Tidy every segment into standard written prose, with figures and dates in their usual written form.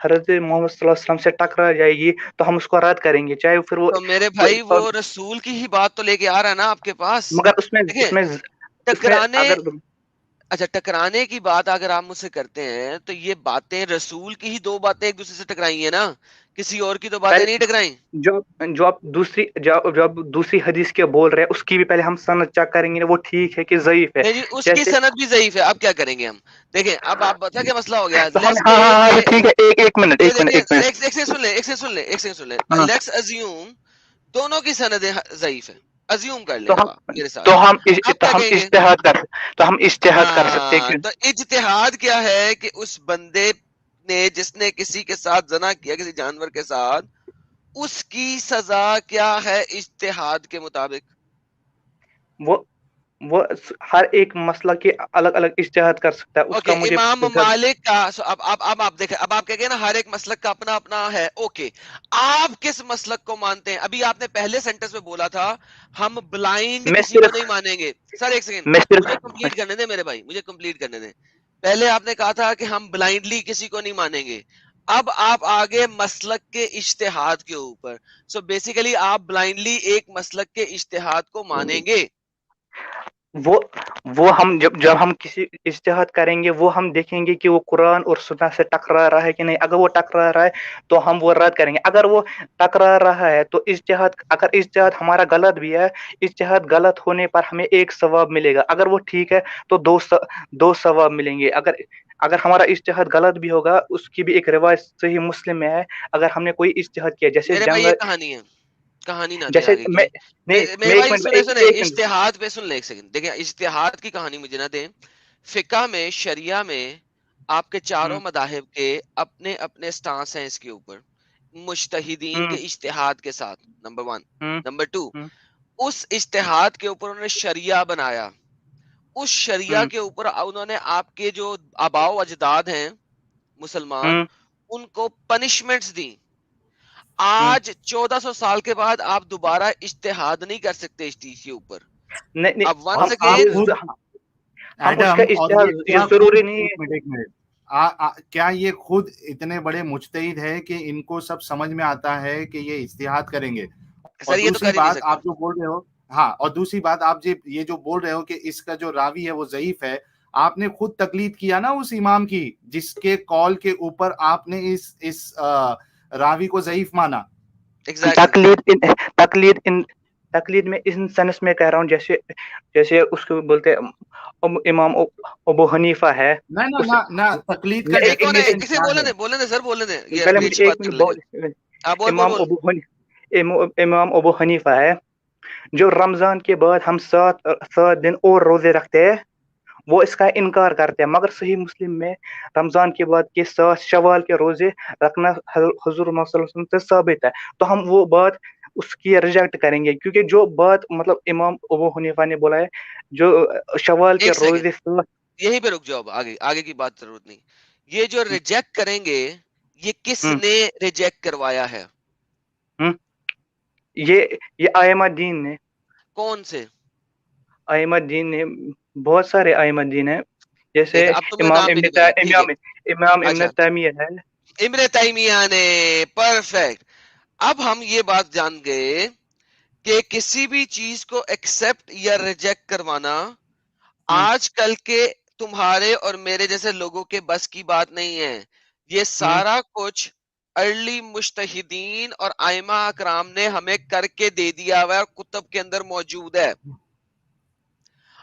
حضرت محمد صلی اللہ علیہ وسلم سے ٹکرا جائے گی تو ہم اس کو رد کریں گے, چاہے پھر وہ تو میرے بھائی وہ رسول کی ہی بات تو لے کے آ رہا ہے نا آپ کے پاس. مگر اس میں ٹکرانے اگر اچھا ٹکرانے کی بات اگر آپ مجھ سے کرتے ہیں تو یہ باتیں رسول کی ہی دو باتیں ایک دوسرے سے ٹکرائی ہیں نا, کسی اور کی تو باتیں نہیں ٹکرائیں. جو آپ دوسری حدیث کے بول رہے ہیں اس کی بھی پہلے ہم سند چیک کریں گے وہ ٹھیک ہے کہ ضعیف ہے. نہیں جی, اس کی سند بھی ضعیف ہے. اب کیا کریں گے ہم؟ دیکھیں اب آپ بتا کیا مسئلہ ہو گیا. ٹھیک ہے, ایک منٹ ایک سیکنڈ سن لیں. لیٹس ازیوم دونوں کی سندیں ضعیف ہے, ازیوم کر لیں آپ میرے ساتھ. تو ہم اجتہاد کر سکتے ہیں. تو اجتہاد کیا ہے کہ اس بندے نے جس نے کسی کے ساتھ زنا کیا, کسی جانور کے ساتھ, اس کی سزا کیا ہے اجتہاد کے مطابق؟ وہ ہر ایک مسئلہ کے الگ الگ اجتہاد کر سکتا ہے. اس کا مجھے امام مالک کا اب آپ دیکھیں, اب آپ کہیں گے نا ہر ایک مسلک کا اپنا اپنا ہے. اوکے, آپ کس مسلک کو مانتے ہیں؟ ابھی آپ نے پہلے سینٹنس میں بولا تھا ہم بلائنڈ کسی کو نہیں مانیں گے. سر ایک سیکنڈ مجھے کمپلیٹ کرنے دیں میرے بھائی, مجھے کمپلیٹ کرنے دیں. پہلے آپ نے کہا تھا کہ ہم بلائنڈلی کسی کو نہیں مانیں گے. اب آپ آگے مسلک کے اجتہاد کے اوپر. سو بیسیکلی آپ بلائنڈلی ایک مسلک کے اجتہاد کو مانیں گے. وہ ہم جب ہم کسی اجتہاد کریں گے وہ ہم دیکھیں گے کہ وہ قرآن اور سنت سے ٹکرا رہا ہے کہ نہیں. اگر وہ ٹکرا رہا ہے تو ہم وہ رد کریں گے. اگر وہ ٹکرا رہا ہے تو اگر اجتہاد ہمارا غلط بھی ہے, اجتہاد غلط ہونے پر ہمیں ایک ثواب ملے گا. اگر وہ ٹھیک ہے تو دو ثواب ملیں گے. اگر ہمارا اجتہاد غلط بھی ہوگا, اس کی بھی ایک روایت صحیح مسلم میں ہے, اگر ہم نے کوئی اجتہاد کیا جیسے میرے بھائی یہ کہانی ہے, کہانی نہ دیں جیسے آگے کی. میرے بھائی سنیں اجتہاد پہ سن لیں ایک سیکنڈ. دیکھیں اجتہاد کی کہانی مجھے نہ دیں. فقہ میں, شریعہ میں آپ کے چاروں مذاہب کے اپنے اپنے سٹانس ہیں اس کے اوپر, مجتہدین کے اجتہاد کے ساتھ. نمبر 1. نمبر 2, اس اجتہاد کے اوپر انہوں نے شریعہ بنایا. اس شریعہ کے اوپر انہوں نے آپ کے جو آباء و اجداد ہیں مسلمان, ان کو پنشمنٹس دی. آج 1400 سال کے بعد آپ دوبارہ اجتہاد نہیں کر سکتے اس چیز کے اوپر. اب ونس اگین ضروری نہیں ہے. کیا یہ خود اتنے بڑے مجتہد ہے کہ ان کو سب سمجھ میں آتا ہے کہ یہ اجتہاد کریں گے؟ اور دوسری بات آپ جو بول رہے ہو, اور دوسری بات آپ یہ جو بول رہے ہو کہ اس کا جو راوی ہے وہ ضعیف ہے, آپ نے خود تقلید کیا نا اس امام کی جس کے قول کے اوپر آپ نے اس راوی کو ضعیف مانا. تقلید میں اس سینس میں کہہ رہا ہوں جیسے اس کو بولتے امام ابو حنیفہ ہے. نہ تقلید کا امام ابو حنیفہ ہے جو رمضان کے بعد ہم 7 دن اور روزے رکھتے ہیں, وہ اس کا انکار کرتے ہیں. مگر صحیح مسلم میں رمضان کے بعد کے 7 شوال کے روزے رکھنا حضور صلی اللہ علیہ وسلم سے ثابت ہے. تو ہم وہ بات اس کی ریجیکٹ کریں گے, کیونکہ جو بات مطلب امام ابو حنیفہ نے بولا ہے جو شوال کے روزے, یہیں پہ رک جاؤ, آگے کی بات ضرورت نہیں. یہ جو ریجیکٹ کریں گے یہ کس نے ریجیکٹ کروایا ہے؟ یہ ائمہ دین نے. کون سے ائمہ دین نے؟ بہت سارے ائمہ دین ہیں, جیسے امام ابن تیمیہ ہے. ابن تیمیہ نے. پرفیکٹ. اب ہم یہ بات جان گئے کہ کسی بھی چیز کو ایکسپٹ یا ریجیکٹ کروانا آج کل کے تمہارے اور میرے جیسے لوگوں کے بس کی بات نہیں ہے. یہ سارا کچھ ارلی مجتہدین اور ائمہ اکرام نے ہمیں کر کے دے دیا ہوا ہے اور کتب کے اندر موجود ہے.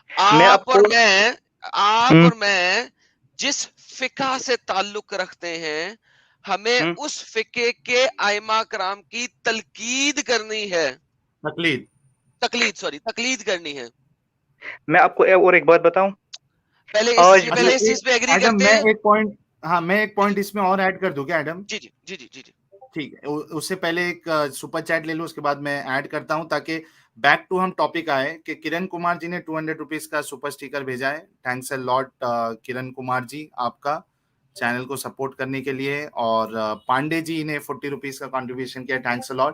آپ اور میں جس فقہ سے تعلق رکھتے ہیں ہمیں اس فقہ کے ائمہ کرام کی تلقید کرنی ہے. تقلید کرنی ہے. میں آپ کو اور ایک بات بتاؤں, پہلے اس چیز پہ ایگری کرتے ہیں. میں ایک پوائنٹ اس میں اور ایڈ کر دوں کیا ایڈم؟ جی ٹھیک ہے, اس سے پہلے ایک سپر چیٹ لے لو, اس کے بعد میں ایڈ کرتا ہوں تاکہ بیک ٹو ہم ٹاپک آئے. کہ کرن کمار جی نے 200 روپیز کا سپر اسٹیکر بھیجا ہے. تھینکس اے لاٹ کرن کمار جی آپ کا چینل کو سپورٹ کرنے کے لیے. اور پانڈے جی نے 40 روپیز کا کنٹریبیوشن کیا. تھینکس اے لاٹ.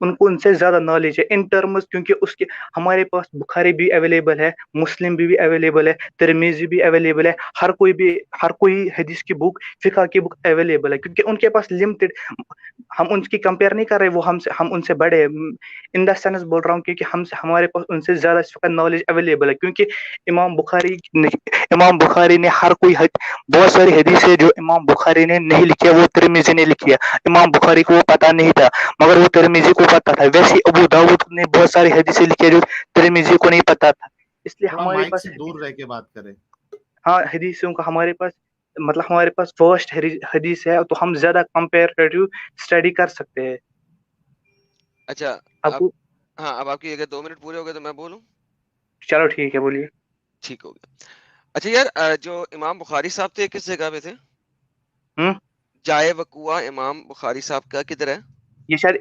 ان کو ان سے زیادہ نالج ہے ان ٹرمز, کیونکہ اس کے ہمارے پاس بخاری بھی اویلیبل ہے, مسلم بھی اویلیبل ہے, ترمیزی بھی اویلیبل ہے, ہر کوئی حدیث کی بک, فقہ کی بک اویلیبل ہے, کیونکہ ان کے پاس لمیٹڈ, ہم ان کی کمپیئر نہیں کر رہے, وہ ہم ان سے بڑے ان دا سینس بول رہا ہوں, کیونکہ ہمارے پاس ان سے زیادہ اس وقت نالج اویلیبل ہے, کیونکہ امام بخاری نے بہت ساری حدیث ہے جو امام بخاری نے نہیں لکھی ہے, وہ ترمذی نے لکھی ہے. امام بخاری کو وہ پتہ نہیں تھا مگر وہ ترمذی کو پتہ تھا. ویسے ابو داؤد نے بہت ساری حدیثیں لکھی ہے جو ترمذی کو نہیں پتہ تھا. اس لیے تھوڑا ہمارے مائک پاس سے دور رہ کے بات کریں. ہاں حدیثوں کا ہمارے پاس فرسٹ حدیث ہے, تو ہم زیادہ کمپیریٹیو اسٹڈی کر سکتے ہیں. اچھا اب ہاں, اب آپ کی اگر 2 منٹ پورے ہو گئے تو میں بولوں. چلو ٹھیک ہے, بولیے. ٹھیک ہو گیا. اچھا یار, جو امام بخاری صاحب تھے کس جگہ پہ تھے؟ جائے وقوع امام بخاری صاحب کا کدھر ہے؟ یہ شاید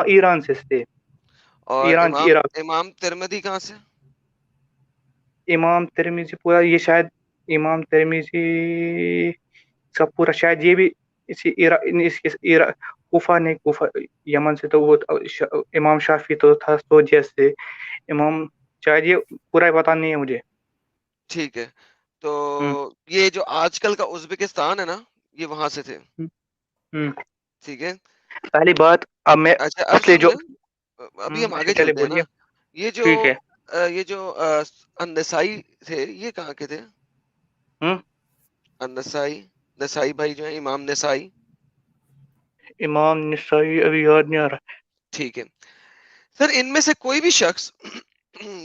ایران سے تھے. اور ایران کی عراق. امام ترمذی کہاں سے؟ امام ترمذی پورا یہ شاید امام ترمذی کا پورا شاید یہ بھی اسی کوفہ یمن سے, تو وہ امام شافعی تو تھا سعودیہ سے. امام شاید یہ پورا پتا نہیں ہے مجھے. ٹھیک ہے, تو یہ جو آج کل کا ازبکستان ہے نا, یہ وہاں سے تھے. ٹھیک ہے, پہلی بات اب میں اچھا اب اصلی سن جو لیں, ابھی ہم اچھا آگے چلے چلتے ہیں نا. بولیے. ٹھیک ہے. یہ جو النسائی تھے, یہ کہاں کے تھے؟ نسائی بھائی جو ہیں, امام نسائی. امام نسائی ابھی یاد نہیں آ رہا. ٹھیک ہے سر, ان میں سے کوئی بھی شخص,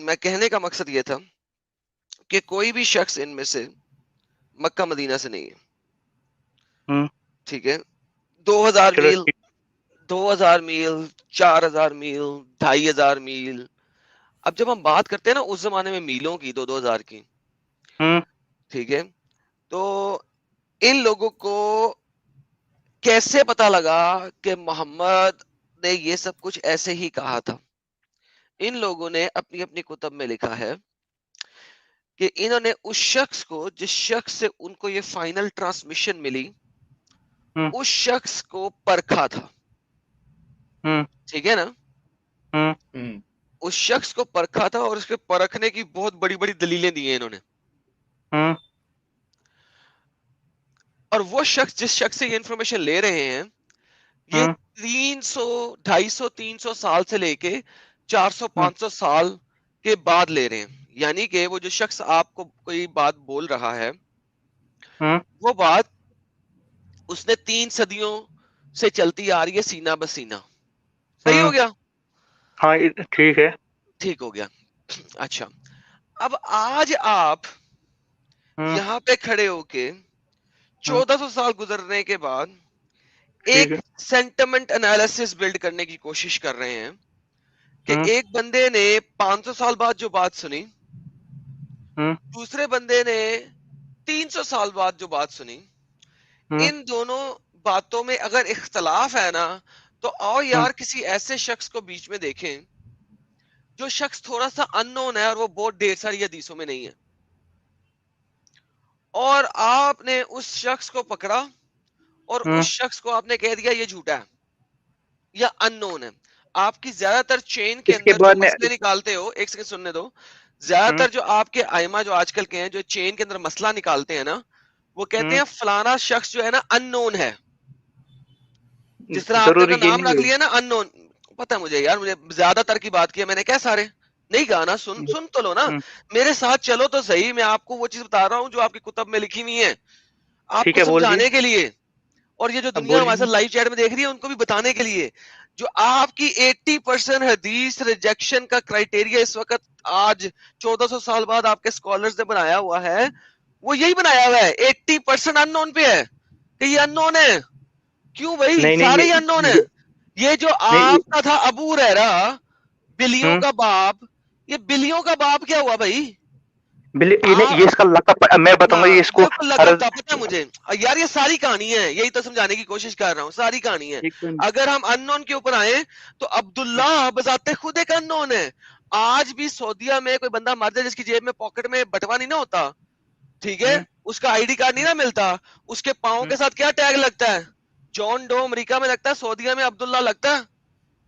میں کہنے کا مقصد یہ تھا کہ کوئی بھی شخص ان میں سے مکہ مدینہ سے نہیں ہے. ٹھیک ہے, 2000 چلو میل, 2000 میل, 4000 میل, 2500 میل. اب جب ہم بات کرتے ہیں نا اس زمانے میں میلوں کی, 2000 کی, ٹھیک ہے, تو ان لوگوں کو کیسے پتا لگا کہ محمد نے یہ سب کچھ ایسے ہی کہا تھا؟ ان لوگوں نے اپنی اپنی کتب میں لکھا ہے کہ انہوں نے اس شخص کو, جس شخص سے ان کو یہ فائنل ٹرانسمیشن ملی, اس شخص کو پرکھا تھا. ٹھیک ہے نا, اس شخص کو پرکھا تھا, اور اس کے پرکھنے کی بہت بڑی بڑی دلیلیں دی ہیں انہوں نے. اور وہ شخص, جس شخص سے یہ انفارمیشن لے رہے ہیں, یہ 250-300 سال سے لے کے 400-500 سال کے بعد لے رہے ہیں. یعنی کہ وہ جو شخص آپ کو کوئی بات بول رہا ہے, وہ بات اس نے 3 صدیوں سے چلتی آ رہی ہے, سینہ بسینہ. صحیح ہو گیا؟ ہاں ٹھیک ہے. ٹھیک ہو گیا. اچھا, اب آج آپ یہاں پہ کھڑے ہو کے 1400 سال گزرنے کے بعد ایک سینٹیمنٹ انالیسس بلڈ کرنے کی کوشش کر رہے ہیں کہ ایک بندے نے 500 سال بعد جو بات سنی, دوسرے بندے نے 300 سال بعد جو بات سنی, ان دونوں باتوں میں اگر اختلاف ہے نا, تو آؤ یار کسی ایسے شخص کو بیچ میں دیکھیں جو شخص تھوڑا سا اننون ہے اور وہ بہت ڈھیر ساری حدیثوں میں نہیں ہے, اور آپ نے اس شخص کو پکڑا اور اس شخص کو آپ نے کہہ دیا یہ جھوٹا ہے یا اننون ہے. آپ کی زیادہ تر چین کے اس کے اندر جو بعد میں مسئلے نکالتے ہو, ایک سیکنڈ سننے دو, زیادہ تر جو آپ کے ائمہ جو آج کل کے ہیں, جو چین کے اندر مسئلہ نکالتے ہیں نا, وہ کہتے ہیں فلانا شخص جو ہے نا اننون ہے. جس طرح آپ نے ضروری اپنا یہ نام نہیں رکھ ہے. لیا نا اننون, پتہ مجھے یار, مجھے زیادہ تر کی بات کی ہے میں نے, کیا سارے نہیں کہا نا, سن تو لو نا, میرے ساتھ چلو تو صحیح. میں آپ کو وہ چیز بتا رہا ہوں جو آپ کی کتب میں لکھی ہوئی ہے, آپ ٹھیک کو ہے, بول دیے. سمجھانے کے لیے, اور یہ جو اب دنیا ہمارے بولیے. ساتھ لائیو چیٹ میں دیکھ رہی ہے ان کو بھی بتانے کے لیے. جو آپ کی 80% حدیث ریجیکشن کا کرائٹیریا اس وقت آج 1400 سال بعد آپ کے سکولرز نے بنایا ہوا ہے, وہ یہی بنایا ہوا ہے. 80% ان نون پہ ہے کہ یہ ان نون ہے. کیوں بھائی, نہیں سارے ہی ان نون ہیں. یہ جو نہیں آپ کا تھا ابو ریرا, بلیوں کا باپ, یہ بلیوں کا باپ کیا ہوا بھائی؟ یہ اس کا لقب, میں بتاؤں گا یہ اس کو بالکل لقب تھا, پتہ ہے مجھے یار. یہ ساری کہانی ہے, یہی تو سمجھانے کی کوشش کر رہا ہوں, ساری کہانی ہے. اگر ہم ان نون کے اوپر آئیں تو عبداللہ بذات خود ایک ان نون ہے. آج بھی سعودیہ میں کوئی بندہ مر جائے جس کی جیب میں پاکٹ میں بٹوا نہیں نہ ہوتا, ٹھیک ہے, اس کا آئی ڈی کارڈ نہیں نہ ملتا, اس کے پاؤں کے ساتھ کیا ٹیگ لگتا ہے؟ جان ڈو امریکہ میں لگتا ہے, سعودیہ میں عبداللہ لگتا ہے,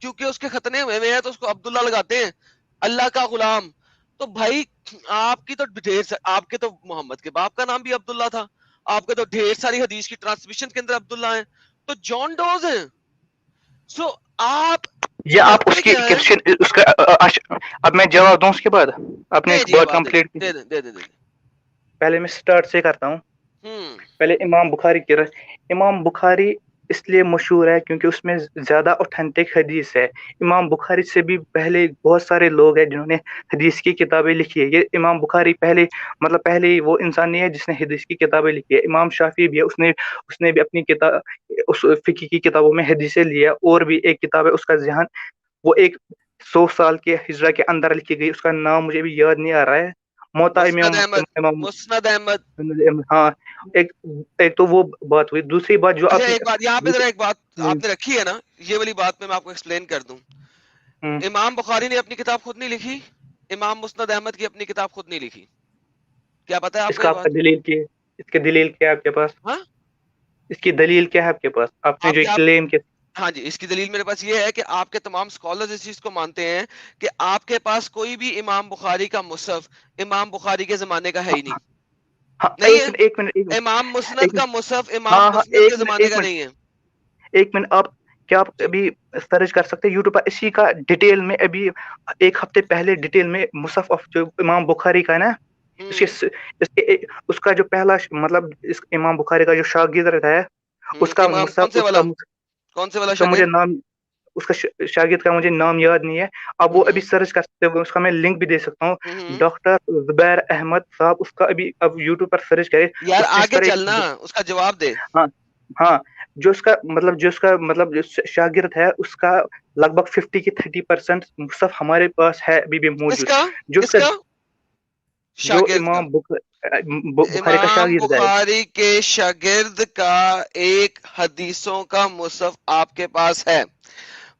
کیونکہ اس کے ختنے ہوئے ہیں تو اس کو عبداللہ لگاتے ہیں, اللہ کا غلام. تو بھائی آپ کی تو ڈھیر, آپ کے تو محمد کے باپ کا نام بھی عبداللہ تھا, آپ کے تو ڈھیر ساری حدیث کی ٹرانسمیشن کے اندر عبداللہ ہیں, تو جان ڈوز ہیں. سو آپ یہ آپ اس کرتے کی کیا ہے؟ اس کا اب میں جواب دوں اس کے بعد آپ نے ایک بات کمپلیٹ کی. دے. پہلے میں سٹارٹ سے کرتا ہوں. ہوں پہلے امام بخاری کی امام بخاری اس لیے مشہور ہے کیونکہ اس میں زیادہ اوتھینٹک حدیث ہے. امام بخاری سے بھی پہلے بہت سارے لوگ ہیں جنہوں نے حدیث کی کتابیں لکھی ہے. یہ امام بخاری پہلے وہ انسان نہیں ہے جس نے حدیث کی کتابیں لکھی ہے. امام شافعی بھی ہے, اس نے بھی اپنی کتاب اس فقہ کی کتابوں میں حدیثیں لی ہے. اور بھی ایک کتاب ہے اس کا ذہن, وہ ایک 100 سال کے ہجرہ کے اندر لکھی گئی, اس کا نام مجھے بھی یاد نہیں آ رہا ہے. موتا مسند احمد. ہاں, ایک تو وہ بات ہوئی. دوسری بات جو اچھا آپ ایک بات یہاں پہ ذرا ایک بات آپ نے رکھی ہے نا, یہ والی بات میں آپ کو ایکسپلین کر دوں. امام بخاری نے اپنی کتاب خود نہیں لکھی, امام مسند احمد کی اپنی کتاب خود نہیں لکھی. کیا پتا ہے آپ اس کو کا یہ بات؟ دلیل کی, اس کی دلیل کیا ہے آپ کے پاس؟ ہاں اس کی دلیل کیا ہے آپ کے پاس؟ آپ نے جو کلیم کے ہاں جی, اس کی دلیل میرے پاس یہ ہے کہ آپ کے تمام اسکالرز اس چیز کو مانتے ہیں کہ آپ کے پاس کوئی بھی امام بخاری کا مصحف امام بخاری کے زمانے کا ہے ہی نہیں. نہیں ہے. ایک منٹ امام مسند کا مصحف امام مسند کے زمانے کا نہیں ہے. ایک منٹ, آپ کیا آپ ابھی سرچ کر سکتے ہیں یوٹیوب پر اسی کا ڈیٹیل میں, ابھی ایک ہفتے پہلے ڈیٹیل میں مصحف جو امام بخاری کا ہے نا, اس کا جو پہلا مطلب اس امام بخاری کا جو شاگرد ہے اس کا امام مصحف, کون سے والا اس کا مجھے شاگرد؟ نام, اس کا شاگرد کا مجھے نام یاد نہیں ہے. اب وہ ابھی سرچ کر سکتے ہیں, اس کا میں لنک بھی دے سکتا ہوں. ڈاکٹر زبیر احمد صاحب, اس کا ابھی اب یوٹیوب پر سرچ کرے. یار اس نے آگے چلنا, اس کا جواب دے. ہاں, جو اس کا مطلب جو شاگرد ہے اس کا لگ بھگ 50 کی 30% مصحف ہمارے پاس ہے ابھی بھی موجود. جو کس کا جو شاگرد کا؟ امام بخاری کا امام شاگرد ہے, بخاری کے شاگرد کا ایک حدیثوں کا مصحف آپ کے پاس ہے.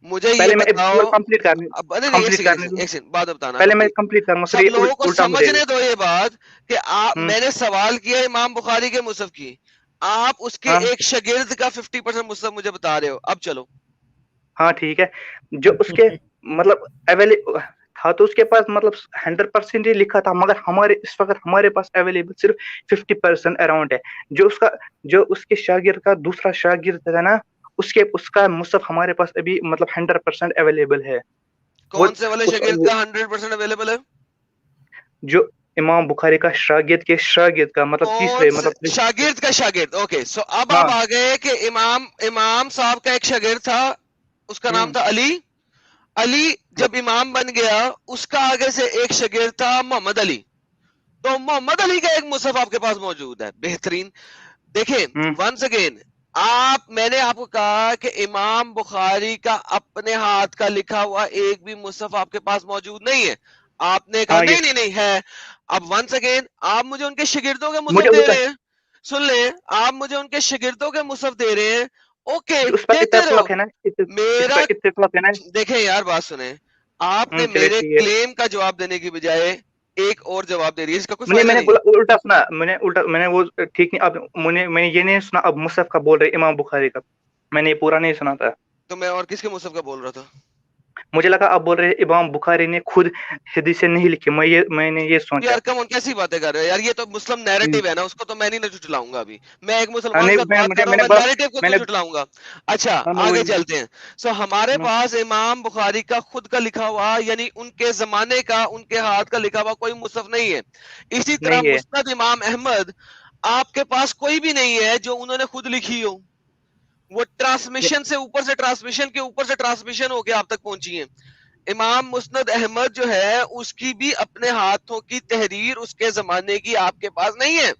مجھے یہ پہلے میں بتاؤ, کمپلیٹ کرنے دوں. ایک سیکنڈ بات بتانا. پہلے میں کمپلیٹ کروں, پھر سب یہ لوگوں کو الٹا مجھے سمجھنے دو یہ بات کہ میں نے سوال کیا امام بخاری کے مصحف کی, آپ اس کے ایک شاگرد کا 50% مصحف مجھے بتا رہے ہو. اب چلو. ہاں ٹھیک ہے, جو اس کے مطلب اویلیبل تھا تو اس کے پاس مطلب 100% ہی لکھا تھا, مگر اس وقت ہمارے پاس اویلیبل صرف 50% اراؤنڈ ہے. جو اس کے شاگرد کا دوسرا شاگرد ہے نا, اس کا مصحف ہمارے پاس ابھی مطلب 100% اویلیبل ہے. کون سے والے شاگرد کا 100% اویلیبل ہے؟ جو امام بخاری کا شاگرد کے شاگرد کا مطلب تیسرے مطلب شاگرد کا شاگرد. اوکے, سو اب آپ آ گئے کہ امام صاحب کا ایک شاگرد تھا, اس کا نام تھا علی. علی جب امام بن گیا, اس کا آگے سے ایک شاگرد تھا محمد علی. تو محمد علی کا ایک مصحف آپ کے پاس موجود ہے. بہترین. دیکھیں ونس اگین, میں نے آپ کو کہا کہ امام بخاری کا اپنے ہاتھ کا لکھا ہوا ایک بھی مصحف آپ کے پاس موجود نہیں ہے. آپ نے کہا نہیں ہے. اب ونس اگین آپ مجھے ان کے شاگردوں کے مصحف دے رہے ہیں. سن لیں, آپ مجھے ان کے شاگردوں کے مصحف دے رہے ہیں. اوکے, دیتے رہو. میرا دیکھیں یار, بات سنیں, آپ نے میرے کلیم کا جواب دینے کی بجائے ایک اور جواب دے رہی ہے, اس کا کوئی فائدہ نہیں. الٹا سنا, میں نے وہ ٹھیک نہیں, اب میں نے یہ نہیں سنا اب مصحف کا بول رہے امام بخاری کا, میں نے یہ پورا نہیں سنا تھا. تو میں اور کس کے مصحف کا بول رہا تھا؟ مجھے لگا آپ بول رہے ہیں امام بخاری نے خود حدیثیں نہیں لکھی. میں نے یہ سوچا. یار کم کیسی باتیں کر رہے ہیں یار, یہ تو مسلم نیریٹو ہے نا, اس کو تو میں نہیں جھٹلاؤں گا. ابھی میں ایک مسلمان کا بات کر رہا ہوں, میں نیریٹو کو تو جھٹلاؤں گا. اچھا آگے چلتے ہیں. سو ہمارے پاس امام بخاری کا خود کا لکھا ہوا, یعنی ان کے زمانے کا, ان کے ہاتھ کا لکھا ہوا کوئی مصحف نہیں ہے. اسی طرح مسند امام احمد آپ کے پاس کوئی بھی نہیں ہے جو انہوں نے خود لکھی ہو. وہ ٹرانسمیشن سے اوپر سے ٹرانسمیشن کے اوپر سے ٹرانسمیشن ہو کے آپ تک پہنچی ہیں. امام مسند احمد جو ہے اس کی بھی اپنے ہاتھوں کی تحریر اس کے زمانے کی آپ کے پاس نہیں ہے.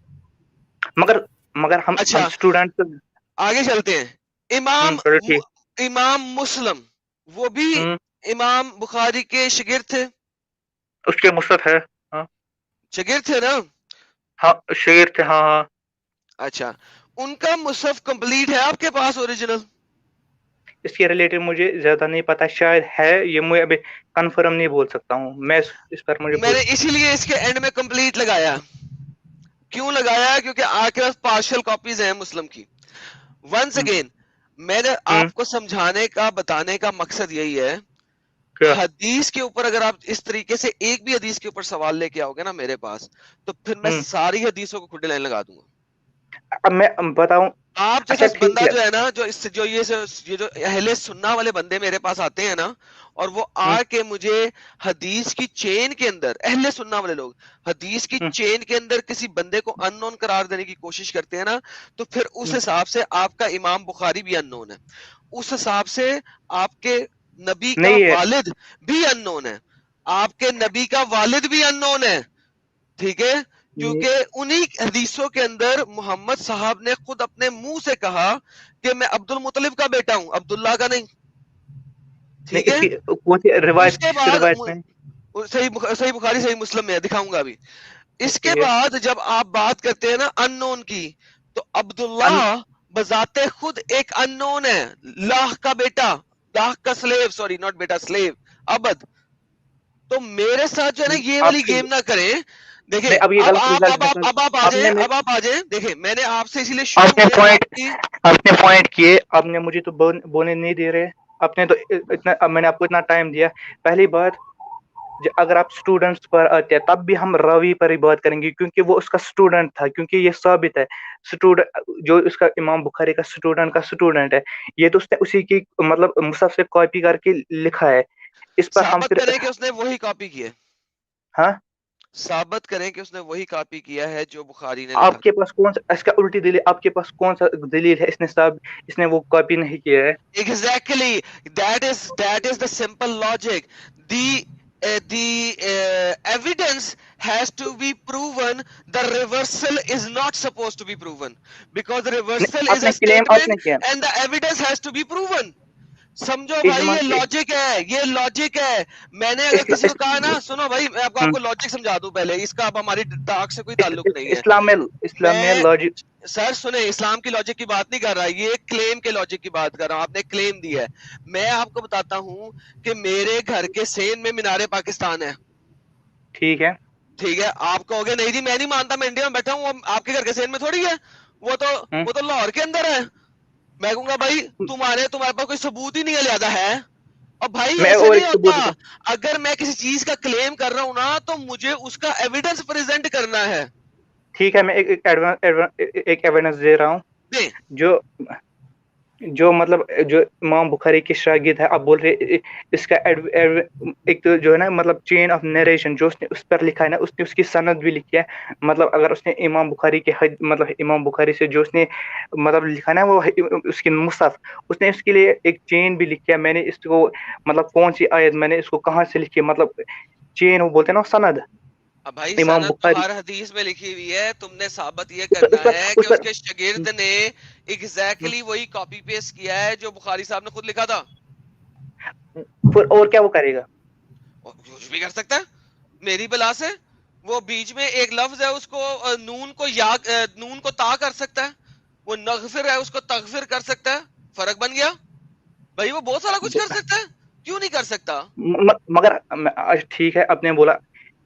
مگر ہم اسٹوڈنٹ آگے چلتے ہیں. امام مسلم وہ بھی امام بخاری کے شاگرد تھے. اس کے مصحف ہے, شاگرد تھے نا؟ ہاں شاگرد تھے. ہاں. اچھا, ان کا مصحف کمپلیٹ ہے آپ کے پاس اوریجنل؟ اس کے ریلیٹڈ مجھے زیادہ نہیں پتا, شاید ہے, یہ میں ابھی کنفرم نہیں بول سکتا ہوں. میں نے اسی لیے اس کے اینڈ میں کمپلیٹ لگایا. کیوں لگایا؟ کیونکہ آپ کے پاس پارشل کاپیز ہیں مسلم کی. ونس اگین, میں نے آپ کو سمجھانے کا بتانے کا مقصد یہی ہے، حدیث کے اوپر اگر آپ اس طریقے سے ایک بھی حدیث کے اوپر سوال لے کے آؤ گے نا میرے پاس، تو پھر میں ساری حدیثوں کو کھڈے لائن لگا دوں گا. اب میں بتاؤں، آپ جیسا بندہ جو ہے نا، جو یہ جو اہل سنہ والے بندے میرے پاس آتے ہیں نا، اور وہ آ کے مجھے حدیث کی چین کے اندر، اہل سنہ والے لوگ حدیث کی چین کے اندر کسی بندے کو ان نون قرار دینے کی کوشش کرتے ہیں نا، تو پھر اس حساب سے آپ کا امام بخاری بھی ان نون ہے، اس حساب سے آپ کے نبی کا والد بھی ان نون ہے، آپ کے نبی کا والد بھی ان نون ہے. ٹھیک ہے، کیونکہ انہی حدیثوں کے اندر محمد صاحب نے خود اپنے منہ سے کہا کہ میں عبد المطلب کا بیٹا ہوں، عبداللہ کا نہیں. ٹھیک ہے، اس کے بعد صحیح بخاری صحیح مسلم میں دکھاؤں گا ابھی. اس کے بعد جب آپ بات کرتے ہیں نا ان نون کی، تو عبداللہ بذات خود ایک ان نون ہے، لاہ کا بیٹا، لاہ کا سلیو، سوری ناٹ بیٹا، سلیو، عبد. تو میرے ساتھ جو ہے نا یہ والی گیم نہ کریں. دیکھیں اب آپ آ جائیں. دیکھیں میں نے آپ سے اسی لیے شروع کیا، آپ نے پوائنٹ کیے، آپ نے مجھے تو بولنے نہیں دے رہے. آپ نے تو اتنا، میں نے آپ کو اتنا ٹائم دیا. پہلی بات، اگر آپ اسٹوڈنٹس پر آتے ہیں تب بھی ہم راوی پر ہی بات کریں گے، کیونکہ وہ اس کا اسٹوڈنٹ تھا، کیونکہ یہ ثابت ہے جو اس کا امام بخاری کا اسٹوڈنٹ ہے، یہ تو اس نے اسی کی مطلب مصحف سے کاپی کر کے لکھا ہے. اس پر ہم ثابت کریں کہ اس نے وہی کاپی کی ہے. ہاں، ثابت کریں کہ اس نے وہی کاپی کیا ہے جو بخاری نے لکھا. آپ کے پاس کون سا، اس کا الٹی دلیل، آپ کے پاس کون سا دلیل ہے اس نے وہ کاپی نہیں کیا ہے؟ Exactly, that is the simple logic. The evidence has to be proven. The reversal is not supposed to be proven, because the reversal is a statement and the evidence has to be proven. سمجھو بھائی، یہ logic ہے، یہ logic ہے. میں نے اگر کسی کو کہا نا، سنو بھائی میں آپ کو لاجک سمجھا دوں پہلے، اس کا اب ہماری ٹاک سے کوئی تعلق نہیں ہے. اسلام میں لاجک، سر سنیں، اسلام کی لاجک کی بات نہیں کر رہا، یہ کلیم کے لاجک کی بات کر رہا ہوں. آپ نے کلیم دیا ہے. میں آپ کو بتاتا ہوں کہ میرے گھر کے سین میں مینار پاکستان ہے. ٹھیک ہے، ٹھیک ہے، آپ کہو گے نہیں جی میں نہیں مانتا، میں انڈیا میں بیٹھا ہوں، آپ کے گھر کے سین میں تھوڑی ہے، وہ تو لاہور کے اندر ہے. میں کہوں گا بھائی تمہارے پاس کوئی ثبوت ہی نہیں ہے، لہذا ہے. اور بھائی ایسے نہیں ہوتا. اگر میں کسی چیز کا کلیم کر رہا ہوں نا، تو مجھے اس کا ایویڈنس پریزنٹ کرنا ہے. ٹھیک ہے، میں ایک ایویڈنس دے رہا ہوں. جو مطلب جو امام بخاری کے شاگرد ہے، اب بول رہے اس کا ایک تو جو ہے نا مطلب چین آف نریشن جو اس نے اس پر لکھا ہے نا، اس نے اس کی سند بھی لکھی ہے. مطلب اگر اس نے امام بخاری کے مطلب امام بخاری سے جو اس نے مطلب لکھا نا وہ اس کی مصحف، اس نے اس کے لیے ایک چین بھی لکھی ہے. میں نے اس کو مطلب کون سی آیت، میں نے اس کو کہاں سے لکھی، مطلب چین وہ بولتے ہیں نا سند. بھائی سند تو ہر حدیث میں لکھی ہوئی ہے. تم نے ثابت یہ کرنا ہے کہ اس کے شاگرد نے ایگزیکٹلی وہی کاپی پیسٹ کیا ہے جو بخاری صاحب نے خود لکھا تھا. اور کیا وہ کرے گا؟ کچھ بھی کر سکتا ہے میری بلا سے. وہ بیچ میں ایک لفظ ہے، اس کو نون کو تا کر سکتا ہے. وہ نغفر ہے، اس کو تغفر کر سکتا ہے. فرق بن گیا بھائی. وہ بہت سارا کچھ کر سکتا ہے، کیوں نہیں کر سکتا؟ مگر ٹھیک ہے، آپ نے بولا،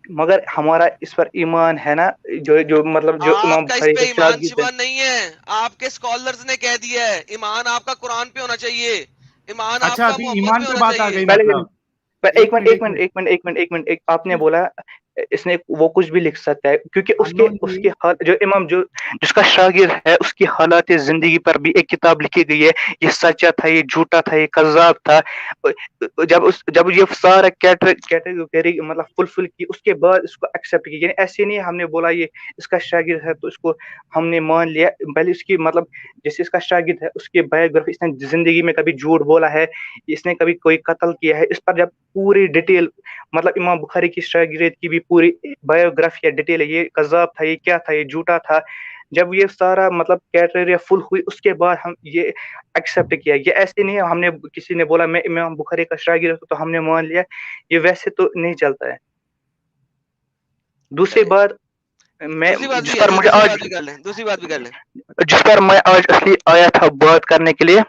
مگر ہمارا اس پر ایمان ہے نا، جو مطلب جو امام بخاری کا ایمان شبہ نہیں ہے. آپ کے اسکالرز نے کہہ دیا ہے ایمان آپ کا قرآن پہ ہونا چاہیے، ایمان آپ کا محمد پہ ہونا چاہیے. ایک منٹ، آپ نے بولا اس نے وہ کچھ بھی لکھ سکتا ہے، کیونکہ اس کی جو امام جس کا شاگرد ہے، اس کی حالات زندگی پر بھی ایک کتاب لکھی گئی ہے. یہ سچا تھا، یہ جھوٹا تھا، یہ کذاب تھا. جب یہ سارا کیٹیگری مطلب فلفل کی، اس کے بعد اس کو ایکسیپٹ کی. یعنی ایسے نہیں ہم نے بولا یہ اس کا شاگرد ہے تو اس کو ہم نے مان لیا. پہلے اس کی مطلب جیسے اس کا شاگرد ہے، اس کی بایوگرافی، اس نے زندگی میں کبھی جھوٹ بولا ہے، اس نے کبھی کوئی قتل کیا ہے، اس پر جب پوری ڈیٹیل مطلب امام بخاری کی شاگرد کی بھی پوری بایوگرافی ہے، ڈیٹیل ہے، یہ کذاب تھا، یہ کیا تھا، یہ جھوٹا تھا. جب یہ سارا مطلب کیٹیگری فل ہوئی، اس کے بعد ہم یہ ایکسیپٹ کیا. یہ ایسے نہیں ہم نے کسی نے بولا میں امام بخاری کا شاگرد ہوں تو ہم نے مان لیا. یہ ویسے تو نہیں چلتا ہے. دوسری بات میں جس پر مجھے آج جس پر میں آج اصلی آیا تھا بات کرنے کے لیے،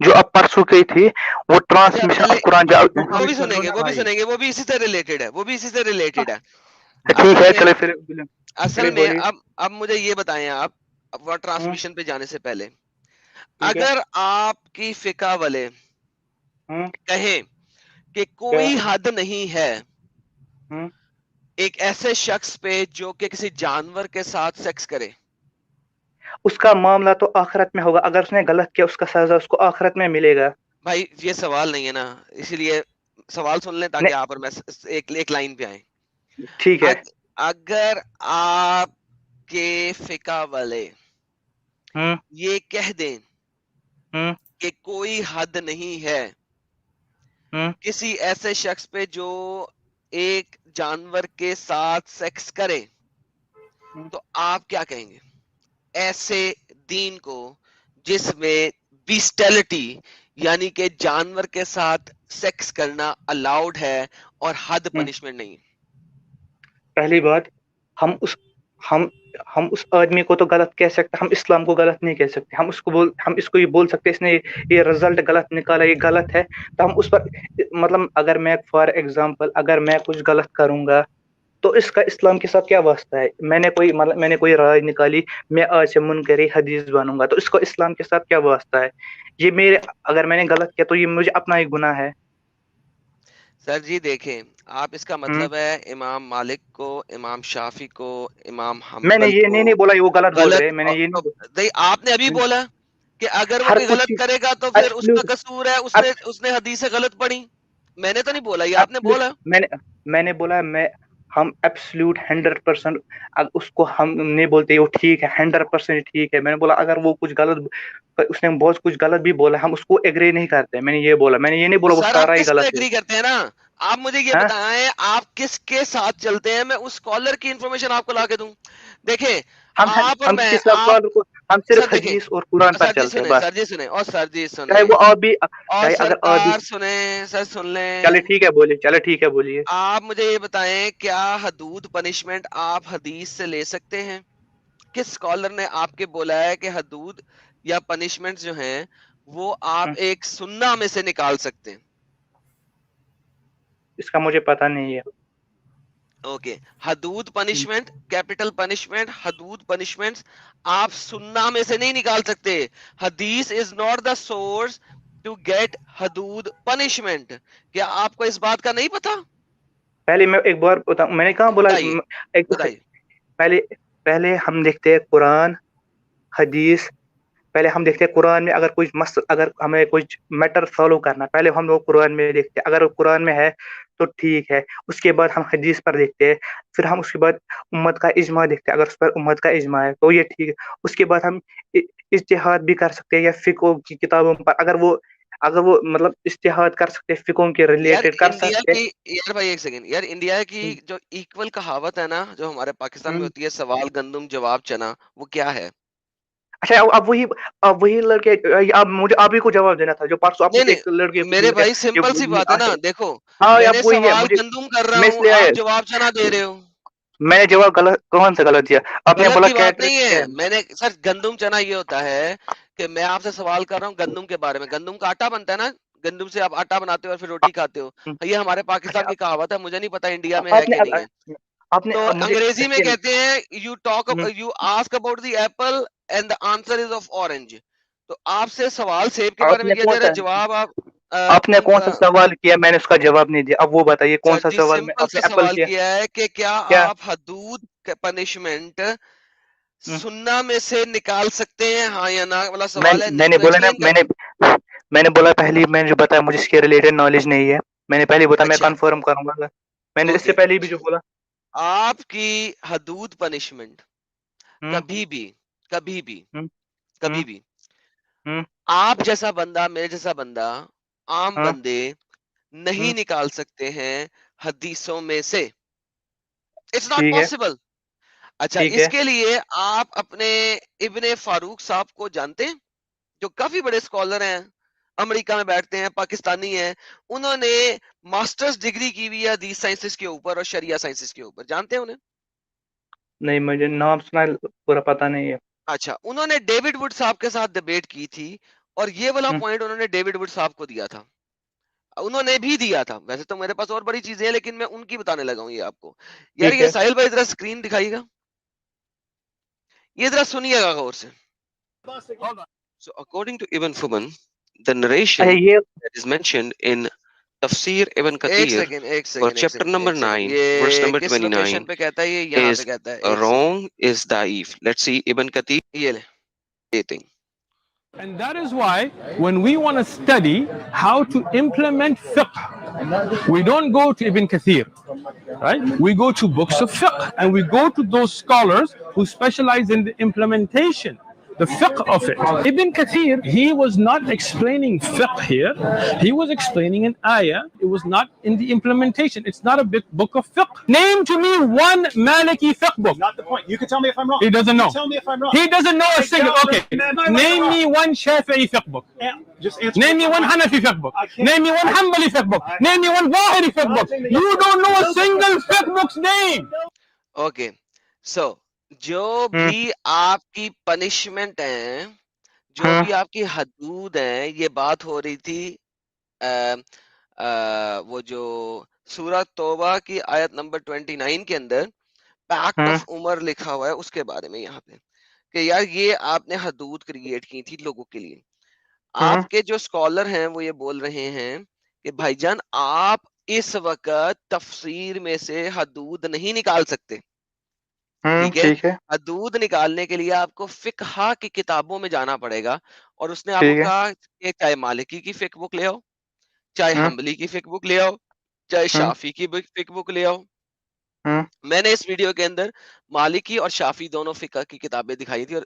جو اب پرسوں کی تھی، وہ ٹرانسمیشن آف قرآن. وہ بھی سنیں گے، وہ بھی اسی سے ریلیٹڈ ہے. ٹھیک ہے، چلے پھر. اصل میں اب مجھے یہ بتائیں آپ ٹرانسمیشن پہ جانے سے پہلے، اگر آپ کی فقہ والے کہیں کہ کوئی حد نہیں ہے ایک ایسے شخص پہ جو کہ کسی جانور کے ساتھ سیکس کرے، اس کا معاملہ تو آخرت میں ہوگا، اگر اس نے غلط کیا اس کا سزا اس کو آخرت میں ملے گا. بھائی یہ سوال نہیں ہے نا، اسی لیے سوال سن لیں تاکہ آپ اور میں ایک لائن پہ آئیں. ٹھیک ہے. اگر آپ کے فقہ والے یہ کہہ دیں کہ کوئی حد نہیں ہے کسی ایسے شخص پہ جو ایک جانور کے ساتھ سیکس کرے، تو آپ کیا کہیں گے ایسے دین کو جس میں بیسٹیلٹی یعنی کہ جانور کے ساتھ سیکس کرنا الاؤڈ ہے اور حد پنشمنٹ نہیں؟ پہلی بات ہم اس آدمی کو تو غلط کہہ سکتے، ہم اسلام کو غلط نہیں کہہ سکتے. ہم اس کو یہ بول سکتے اس نے یہ رزلٹ غلط نکالا، یہ غلط ہے، تو ہم اس پر مطلب اگر میں فار ایگزامپل اگر میں کچھ غلط کروں گا تو اس کا اسلام کے ساتھ کیا واسطہ ہے؟ میں نے کوئی رائے نکالی، میں آج سے منکر حدیث بنوں گا، تو اس کو اسلام کے ساتھ کیا واسطہ ہے؟ یہ میرے اگر میں نے غلط کیا تو یہ مجھے اپنا ہی گناہ ہے. سر جی دیکھیں، آپ اس کا مطلب ہے امام مالک کو، امام شافی کو، امام میں نے حنبل یہ کو نہیں بولا وہ غلط بول رہے، غلط. میں نے یہ نہیں آپ نے ابھی بولا کہ اگر وہ ہر کوئی کچھ غلط چیز کرے گا تو پھر اس کا ایبسلیوٹ قصور ہے، اس نے حدیث سے غلط پڑھی. میں نے تو نہیں بولا، یہ آپ نے بولا. میں نے بولا ہم ایبسلیوٹ 100% اس کو ہم نہیں بولتے وہ ٹھیک ہے 100% ٹھیک ہے. میں نے بولا اگر وہ کچھ غلط اس نے بہت کچھ غلط بھی بولا ہم اس کو ایگری نہیں کرتے. میں نے یہ بولا، میں نے یہ نہیں تو بولا وہ سر آپ سارا ہی کس پہ غلط ہے. ایگری کرتے ہیں نا؟ آپ مجھے یہ بتائیں آپ کس کے ساتھ چلتے ہیں، میں اس اسکالر کی انفارمیشن آپ کو لا کے دوں. دیکھیں آپ اور ہم میں، کسی سوال کو ہم سر صرف دیکھیں، حدیث اور قرآن پر سر جی چلتے ہیں سنیں، بس. سر جی سنیں، اور سر جی چاہے سنیں، وہ آپ بھی اور چاہے اگر آپ بھی سرکار سنیں، سر سن لیں. چلے ٹھیک ہے بولیے، چلے ٹھیک ہے بولیے. آپ مجھے یہ بتائیں کیا حدود پنشمنٹ آپ حدیث سے لے سکتے ہیں؟ کس اسکالر نے آپ کے بولا ہے کہ حدود یا پنشمنٹ جو ہیں وہ آپ ایک سنہ میں سے نکال سکتے ہیں؟ اس کا مجھے پتہ نہیں ہے. اوکے، حدود پنشمنٹ، کیپٹل پنشمنٹ، حدود پنشمنٹ آپ سننا میں سے نہیں نکال سکتے. حدیث is not the source to get حدود پنشمنٹ. کیا آپ کو اس بات کا نہیں پتا؟ پہلے میں ایک بار بتاؤں، میں نے کہاں بولا بتائیے. پہلے ہم دیکھتے ہیں قرآن حدیث. پہلے ہم دیکھتے ہیں قرآن میں اگر اگر ہمیں کچھ میٹر فالو کرنا پہلے ہم لوگ قرآن میں دیکھتے ہیں، اگر وہ قرآن میں ہے تو ٹھیک ہے. اس کے بعد ہم حدیث پر دیکھتے ہیں، پھر ہم اس کے بعد امت کا اجماع دیکھتے ہیں، اگر اس پر امت کا اجماع ہے تو یہ ٹھیک ہے. اس کے بعد ہم اجتہاد بھی کر سکتے ہیں یا فقہ کی کتابوں پر اگر وہ مطلب اجتہاد کر سکتے ہیں، فقہوں کے یار ریلیٹڈ کر انڈیا سکتے کی، یار بھائی ایک سیکنڈ، یار انڈیا کی جو ایکول کہاوت ہے نا جو ہمارے پاکستان میں ہیں. ہوتی ہے، سوال گندم جواب چنا، وہ کیا ہے؟ اچھا اب وہی لڑکے اب مجھے آپ ہی کو جواب دینا تھا جو پرسوں آپ نہیں ایک لڑکے نہیں میرے بھائی سمپل سی بات ہے نا، دیکھو ہاں میں نے اب وہی ہے سوال مجھے گندم کر رہا میں اس ہوں، لیے آپ جواب چنا دے رہے ہو. میں نے جواب غلط کون سا غلط دیا؟ آپ نے غلط بولا کی بات نہیں کیٹرک ہے، ہے. میں نے سر گندم چنا یہ ہوتا ہے کہ میں آپ سے سوال کر رہا ہوں گندم کے بارے میں. گندم کا آٹا بنتا ہے نا، گندم سے آپ آٹا بناتے ہو اور پھر روٹی کھاتے ہو. یہ ہمارے پاکستان اچھا کی کہاوت ہے، مجھے نہیں پتا انڈیا میں ہے آپ نے کہ نہیں ہے. آپ نے تو مجھے انگریزی میں کہتے ہیں you ask about the apple and the answer is of orange. تو آپ سے سوال سیب کے بارے میں کیا جا رہا ہے، جواب آپ نے کون سا سوال کیا؟ میں نے اس کا جواب نہیں دیا. اب وہ بتائیے کون سر سا جی سوال میں سمپل آپ نے سا ایپل سوال کیا ہے کہ کیا آپ حدود پنشمنٹ سننا میں سے نکال سکتے ہیں، ہاں یا نا والا سوال ہے. میں نہیں نے تو بولا نا ایکسپلین کر. میں نے بولا پہلی میں نے جو بتایا مجھے اس کے ریلیٹڈ نالج نہیں ہے. میں نے پہلے بتا میں اچھا کنفرم کروں گا. میں نے اس سے اوکے، پہلے بھی جو بولا آپ کی حدود پنشمنٹ ہوں کبھی بھی کبھی بھی ہوں کبھی ہوں بھی ہوں آپ جیسا بندہ، میرے جیسا بندہ، عام ہاں بندے نہیں ہوں نکال سکتے ہیں حدیثوں میں سے. اٹس ناٹ ٹھیک ہے پاسبل. اچھا ٹھیک اس ہے کے لیے آپ اپنے ابن فاروق صاحب کو جانتے ہیں جو کافی بڑے اسکالر ہیں، امریکہ میں بیٹھتے ہیں، پاکستانی ہیں. انہوں نے ماسٹرز ڈگری کی ہوئی ہے حدیث سائنسز کے اوپر اور شریعہ سائنسز کے اوپر. جانتے ہیں انہیں؟ نہیں مجھے نام سنا پورا پتہ نہیں ہے. اچھا انہوں نے ڈیوڈ وڈ صاحب کے ساتھ ڈیبیٹ کی تھی اور یہ والا پوائنٹ انہوں نے ڈیوڈ وڈ صاحب کو دیا تھا. انہوں نے بھی دیا تھا، ویسے تو میرے پاس اور بڑی چیزیں ہیں لیکن میں ان کی بتانے لگا ہوں یہ آپ کو. یار ٹھیک یہ ہے ساحل بھائی ذرا اسکرین دکھائیے گا، یہ ذرا سنیے گا غور سے. So according to Ibn Fuban, the narration اچھا یہ that is mentioned in Tafsir Ibn ایک Kathir سیکنڈ ایک for second chapter number 9, verse یہ number کس لوکیشن 29 پہ کہتا ہے؟ یہ یہاں پہ is کہتا ہے. ایک wrong, is da'if. Let's see Ibn Kathir یہ لے. stating. And that is why when we want to study how to implement fiqh, we don't go to Ibn Kathir, right? We go to books of fiqh and we go to those scholars who specialize in the implementation, the fiqh of it. Ibn Kathir, he was not explaining fiqh here. He was explaining an ayah. It was not in the implementation. It's not a big book of fiqh. Name to me one Maliki fiqh book. Not the point. You can tell me if I'm wrong. He doesn't know. You tell me if I'm wrong. He doesn't know a single. don't Okay, remember name wrong. me one Shafi'i fiqh book. Just answer. Name me one Hanafi fiqh book. I can't- Name me one Hanbali fiqh book. Name me one Zahiri fiqh book. You don't know a single fiqh book's name. Okay so جو بھی آپ کی punishment ہیں، جو بھی آپ کی حدود ہیں، یہ بات ہو رہی تھی وہ جو سورہ توبہ کی آیت نمبر 29 کے اندر پیکٹ آف عمر لکھا ہوا ہے اس کے بارے میں، یہاں پہ کہ یار یہ آپ نے حدود کریٹ کی تھی لوگوں کے لیے. آپ کے جو اسکالر ہیں وہ یہ بول رہے ہیں کہ بھائی جان آپ اس وقت تفسیر میں سے حدود نہیں نکال سکتے. ٹھیک ہے، حدود نکالنے کے لیے آپ کو فقہ کی کتابوں میں جانا پڑے گا، اور اس نے آپ کو کہا کہ چاہے مالکی کی فقہ بک لے آؤ، چاہے حنبلی کی فقہ بک لے آؤ، چاہے شافی کی فقہ بک لے آؤ. میں نے اس ویڈیو کے اندر مالکی اور شافی دونوں فقہ کی کتابیں دکھائی تھی اور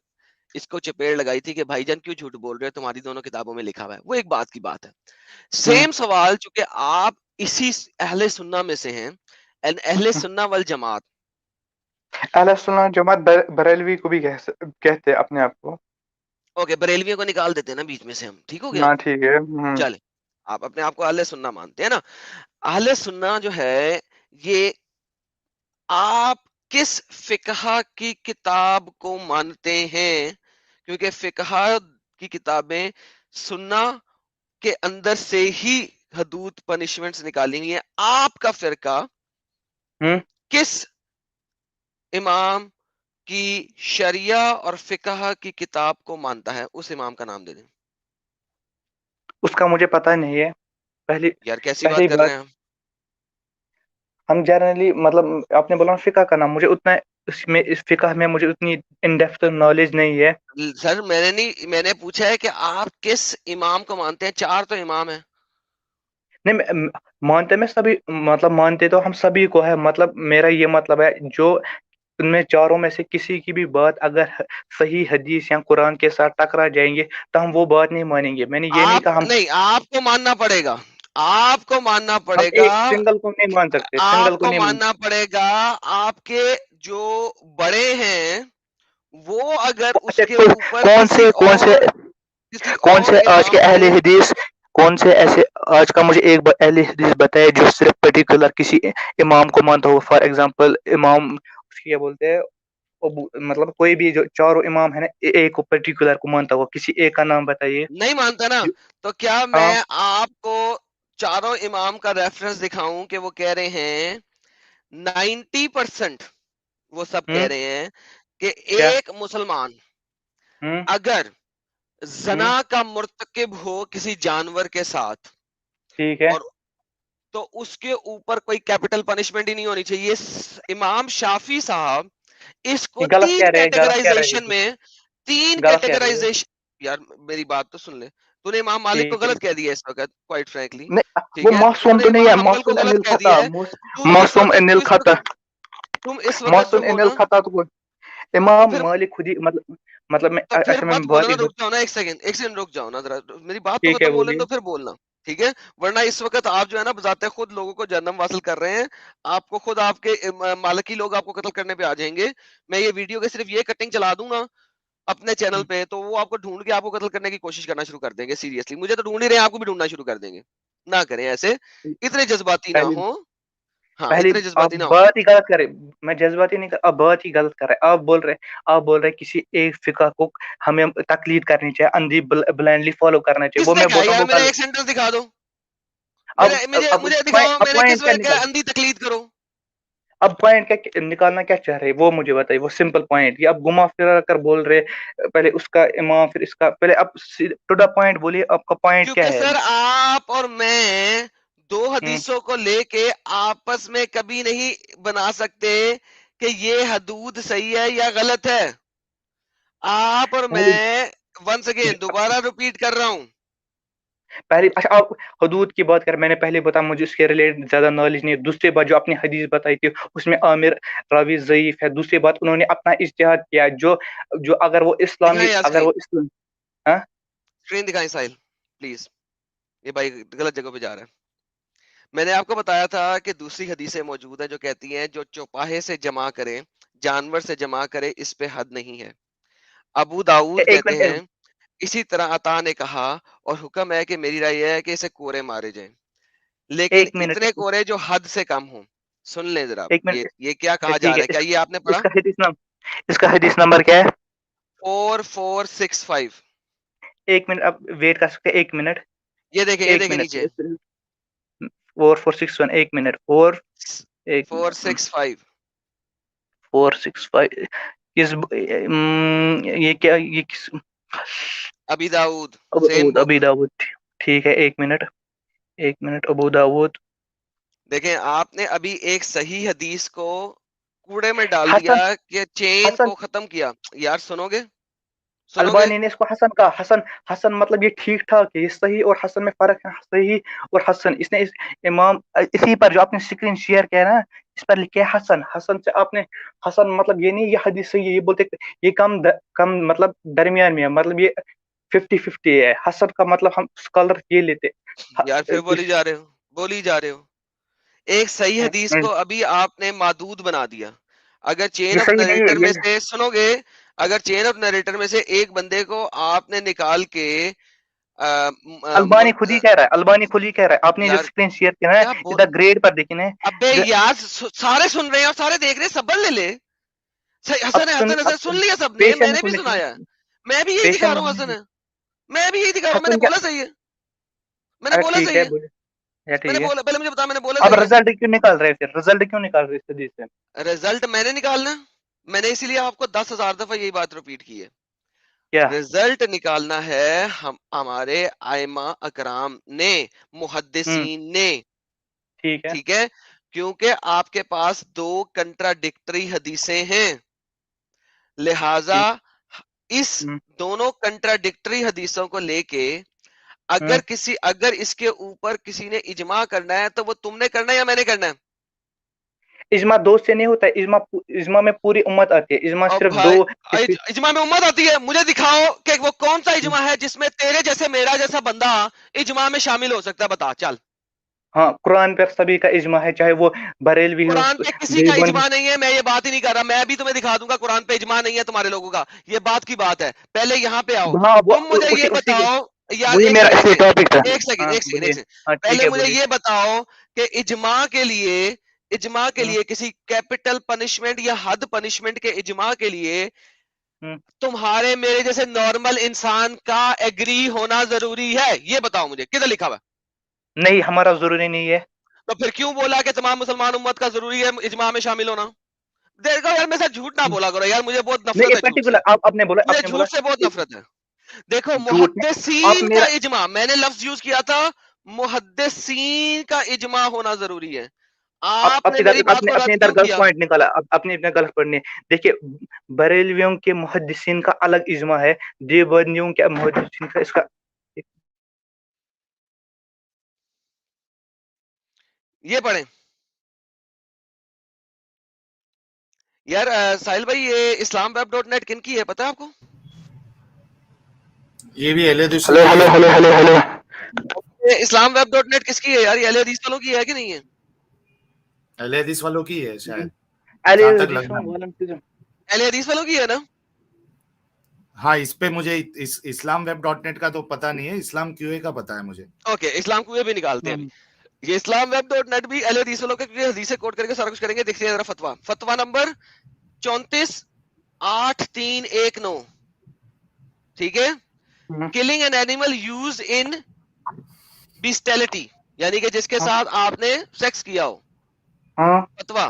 اس کو چپیڑ لگائی تھی کہ بھائی جان کیوں جھوٹ بول رہے ہو، تمہاری دونوں کتابوں میں لکھا ہوا ہے. وہ ایک بات کی بات ہے. سیم سوال چونکہ آپ اسی اہل سنہ میں سے ہیں، اہل سنہ والجماعت، اہل سنہ جماعت بریلوی کو بھی کہتے اپنے آپ کو. اوکے بریلویوں کو نکال دیتے ہیں نا بیچ میں سے ہم، ٹھیک ہو گیا. ہاں ٹھیک ہے، چلے آپ اپنے آپ کو اہل سنہ مانتے ہیں نا. اہل سنہ جو ہے یہ آپ کس فقہ کی کتاب کو مانتے ہیں؟ کیونکہ فقہ کی کتابیں سنہ کے اندر سے ہی حدود پنشمنٹس نکالیں گی. آپ کا فرقہ کس امام کی شریعہ اور فقہ کی کتاب کو مانتا ہے؟ اس امام کا نام دے دیں. اس کا مجھے پتہ نہیں ہے. پہلی یار کیسی بات کر رہے ہیں ہم جنرلی، مطلب آپ نے بولا فقہ کا نام، مجھے اتنا اس فقہ میں مجھے اتنی ان ڈیپتھ نالج نہیں ہے. سر میں نے پوچھا ہے کہ آپ کس امام کو مانتے ہیں. 4 تو امام ہیں. نہیں مانتے میں سبھی، مطلب مانتے تو ہم سبھی کو ہے. مطلب میرا یہ مطلب ہے جو ان میں چاروں میں سے کسی کی بھی بات اگر صحیح حدیث یا قرآن کے ساتھ ٹکرا جائیں گے تو ہم وہ بات نہیں مانیں گے. میں نے یہ نہیں کہا نہیں، آپ کو ماننا پڑے گا، آپ کو ماننا پڑے گا. سنگل کو نہیں مان سکتے، آپ کو ماننا پڑے گا. آپ کے جو بڑے ہیں وہ اگر اس کے اوپر کون سے آج کے اہل حدیث، کون سے ایسے آج کا مجھے ایک اہل حدیث بتائے جو صرف پرٹیکولر کسی امام کو مانتا ہو. فار ایگزامپل امام کیا بولتے ہیں، مطلب کوئی بھی جو چاروں امام ہے نا، ایک کو پرٹیکولر کو مانتا ہو. کسی ایک کا نام بتائیے. نہیں مانتا نا، تو کیا میں آپ کو چاروں امام کا ریفرنس دکھاؤں کہ وہ کہہ رہے ہیں 90% وہ سب کہہ رہے ہیں کہ ایک مسلمان اگر زنا کا مرتکب ہو کسی جانور کے ساتھ، ٹھیک ہے، تو اس کے اوپر کوئی کیپٹل پنشمنٹ ہی نہیں ہونی چاہیے. امام شافی صاحب اس کو 3 کیٹیگرائزیشن میں 3 کیٹیگرائزیشن. یار میری بات تو سن لے. تو نے امام مالک کو غلط کہہ دیا اس وقت، کوائٹ فرینکلی. وہ معصوم تو نہیں ہے، معصوم ان الخطا، معصوم ان الخطا، تم اس معصوم ان الخطا. تو امام مالک خود ہی مطلب میں پھر مت بولو نا، رک جاؤ نا، ایک سیکنڈ رک جاؤ نا ذرا، میری بات تو ختم ہو لیں تو پھر بولنا، ٹھیک ہے؟ ورنہ اس وقت آپ جو ہے نا بذات خود لوگوں کو جہنم واصل کر رہے ہیں. آپ کو خود آپ کے مالکی لوگ آپ کو قتل کرنے پہ آ جائیں گے. میں یہ ویڈیو کے صرف یہ کٹنگ چلا دوں گا اپنے چینل پہ تو وہ آپ کو ڈھونڈ کے آپ کو قتل کرنے کی کوشش کرنا شروع کر دیں گے. سیریسلی مجھے تو ڈھونڈ ہی رہے ہیں، آپ کو بھی ڈھونڈنا شروع کر دیں گے. نہ کریں ایسے، اتنے جذباتی نہ ہوں. پہلی بات ہی غلط کرے، میں جذباتی نہیں کر، آپ بات ہی غلط کر رہے. آپ بول رہے کسی ایک فقہ کو ہمیں تقلید کرنی چاہیے، اندھی بلائنڈلی فالو کرنا چاہیے. وہ میں بولتا ہوں ایک سینٹنس دکھا دو، مجھے دکھاؤ میں نے کس وجہ کہا اندھی تقلید کرو. اب پوائنٹ کیا نکالنا کیا چاہ رہے وہ مجھے بتائیے, وہ سمپل پوائنٹ. یہ اب گھما پھرا کر بول رہے, پہلے اس کا امام پھر اس کا, پہلے اب ٹو دا پوائنٹ بولیے آپ کا پوائنٹ کیا کیونکہ ہے. سر آپ اور میں دو ہم, حدیثوں کو لے کے آپس میں کبھی نہیں بنا سکتے کہ یہ حدود صحیح ہے یا غلط ہے. آپ اور میں ونس اگین دوبارہ ریپیٹ کر رہا ہوں, پہلے اچھا آپ حدود کی بات کر, میں نے پہلے بتا مجھے اس کے ریلیٹڈ زیادہ نالج نہیں ہے. دوسری بات جو اپنی حدیث بتائی تھی اس میں عامر راوی ضعیف ہے. دوسری بات انہوں نے اپنا اجتہاد کیا, جو اگر وہ اسلامی دکھائیں یار اگر وہ اسلام اسکرین دکھائیں ساحل پلیز, یہ بھائی غلط جگہ پہ جا رہا ہے. میں نے آپ کو بتایا تھا کہ دوسری حدیثیں موجود ہیں جو کہتی ہیں جو چوپاہے سے جمع کرے, جانور سے جمع کرے, اس پہ حد نہیں ہے. ابو داؤد ایک کہتے ہیں منٹ اسی طرح عطا نے کہا اور حکم ہے کہ میری رائے یہ ہے کہ اسے کورے مارے جائیں, لیکن ایک منٹ اتنے کورے جو حد سے کم ہوں. سن لیں ذرا, ایک منٹ یہ کیا کہا جا ٹھیک رہا ہے. ہے, کیا یہ آپ نے پڑھا؟ اس کا حدیث نمبر کیا ہے؟ 4465. ایک منٹ اب ویٹ کر سکتے, ایک منٹ, یہ دیکھیں ایک منٹ, نیچے 4461, ایک منٹ, 465. 465 یہ کیا, یہ کس ابی داؤد سیم ابی بک. داؤد. ٹھیک ہے, ایک منٹ, ابو داؤد. دیکھیں آپ نے ابھی ایک صحیح حدیث کو کوڑے میں ڈال حسن دیا کہ چین حسن کو ختم کیا. یار سنو گے البانی نے اس کو حسن کہا. حسن مطلب یہ ٹھیک ٹھاک ہے, یہ صحیح اور حسن میں فرق ہے. صحیح اور حسن, اس نے امام اسی پر جو آپ نے اسکرین شیئر کیا نا, اس پر لکھے حسن سے آپ نے حسن مطلب یہ نہیں یہ حدیث صحیح ہے, یہ بولتے یہ کم مطلب درمیان میں ہے, مطلب یہ 50-50 ہے. حسن کا مطلب ہم اسکالر یہ لیتے. یار پھر بولی جا رہے ہو. ایک صحیح حدیث کو ابھی آپ نے معدود بنا دیا. اگر چین یہ آف صحیح نہیں نریٹر ہے, میں سے سنو گے, اگر چین آف نریٹر میں سے ایک بندے کو آپ نے نکال کے البانی خود ہی کہہ رہا ہے, آپ نے جو یار اسکرین شیئر کیا ہے کیا ادھر گریڈ پر دیکھیں. ابے یار سارے سن رہے ہیں اور سارے دیکھ رہے ہیں, صبر لے لے. حسن ہے حسن سن لیا سب نے, میں نے بھی سنایا, میں بھی یہی دکھا رہا ہوں. حسن ہے, میں بھی یہی دکھا رہا ہوں. میں نے بولا صحیح ہے, میں نے بولا صحیح ہے, میں نے بولا, پہلے مجھے بتا میں نے بولا اب صحیح ہے. رزلٹ کیوں نکال رہے پھر, رزلٹ کیوں نکال رہے اس حدیث سے؟ رزلٹ میں نے نکالنا, میں نے اسی لیے آپ کو 10,000 دفعہ یہی بات ریپیٹ کی ہے. کیا رزلٹ نکالنا ہے ہمارے ائمہ اکرام نے, محدثین نے, ٹھیک ہے, کیونکہ آپ کے پاس دو کنٹراڈکٹری حدیثیں ہیں, لہذا اس دونوں کنٹراڈکٹری حدیثوں کو لے کے اگر اس کے اوپر کسی نے اجماع کرنا ہے تو وہ تم نے کرنا ہے یا میں نے کرنا ہے؟ اجماع دو سے نہیں ہوتا ہے, اجماع میں پوری امت آتی ہے. اجماع صرف دو اجماع میں امت آتی ہے. مجھے دکھاؤ کہ وہ کون سا اجماع ہے جس میں تیرے جیسے میرا جیسا بندہ اجماع میں شامل ہو سکتا ہے, بتا چل. ہاں قرآن پر سبھی کا اجماع ہے, چاہے وہ بریلوی ہو, قرآن پہ کسی کا اجماع نہیں ہے, میں یہ بات ہی نہیں کر رہا. میں بھی تمہیں دکھا دوں گا قرآن پہ اجماع نہیں ہے تمہارے لوگوں کا, یہ بات کی بات ہے. پہلے یہاں پہ آؤ, تم مجھے یہ بتاؤ یار, ایک سیکنڈ, پہلے مجھے یہ بتاؤ کہ اجماع کے لیے کسی کیپٹل پنشمنٹ یا حد پنشمنٹ کے اجماع کے لیے تمہارے میرے جیسے نارمل انسان کا ایگری ہونا ضروری ہے؟ یہ بتاؤ مجھے, کدھر لکھا ہوا؟ نہیں, ہمارا ضروری نہیں ہے. تو پھر کیوں بولا کہ تمام مسلمان امت کا ضروری ہے اجماع میں شامل ہونا؟ دیکھو یار میرے ساتھ جھوٹ نہ بولا کرو یار, مجھے بہت نفرت ہے جھوٹ سے, مجھے جھوٹ سے بہت نفرت ہے. دیکھو محدثین کا اجماع, میں نے لفظ یوز کیا تھا محدثین کا اجماع ہونا ضروری ہے. آپ نے میری بات کو رد کیوں کیا؟ پوائنٹ نکالا, اپنے غلط پڑھنے. دیکھیے بریلویوں کے محدثین کا الگ اجماع ہے, دیوبندیوں کے محدثین کا اس کا یہ پڑھیں یار. ساحل بھائی یہ اسلام ویب ڈاٹ نیٹ کن کی ہے پتا ہے آپ کو؟ یہ بھی اہل حدیث. ہلو اسلام ویب ڈاٹ نیٹ کس کی ہے یار؟ یہ اہل حدیث والوں کی ہے کہ نہیں ہے؟ اہل حدیث والوں کی ہے شاید, اہل حدیث والوں کی ہے نا. ہاں اس پہ مجھے اسلام ویب ڈاٹ نیٹ کا تو پتا نہیں ہے, اسلام کیو اے کا پتا ہے مجھے. اوکے, اسلام کیو اے بھی نکالتے ہیں. یہ اسلام ویب ڈاٹ نیٹ بھی اہل حدیث والوں کے حدیث کوٹ کر کے سارا کچھ کریں گے. دیکھتے ہیں ذرا فتوا, فتوا نمبر 348319, ٹھیک ہے. کلنگ این اینیمل یوز ان بیسٹیلٹی, یعنی کہ جس کے ساتھ آپ نے سیکس کیا ہو. فتوا,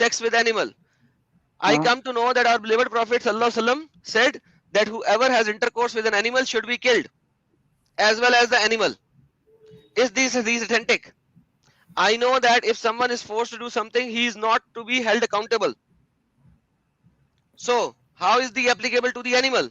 sex with animal. I come to know that our beloved Prophet sallallahu alaihi wasallam said that whoever has intercourse with an animal should be killed, as well as the animal. Is this authentic? I know that if someone is forced to do something, he is not to be held accountable. So how is the applicable to the animal?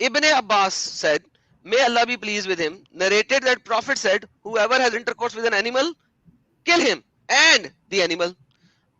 Ibn Abbas said, may Allah be pleased with him, narrated that Prophet said, whoever has intercourse with an animal, kill him and the animal.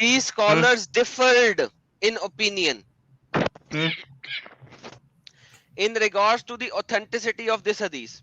These scholars differed in opinion in regards to the authenticity of this hadith.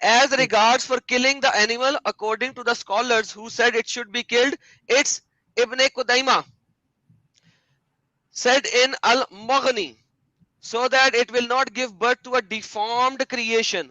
As regards for killing the animal, according to the scholars who said it should be killed, it's Ibn Qudaymah said in Al-Mughni, so that it will not give birth to a deformed creation.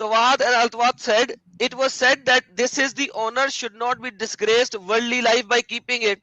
Tawad and Al-Tawad said, it was said that this is the owner should not be disgraced worldly life by keeping it.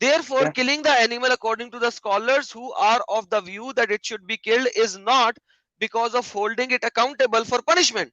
therefore killing the animal according to the scholars who are of the view that it should be killed is not because of holding it accountable for punishment.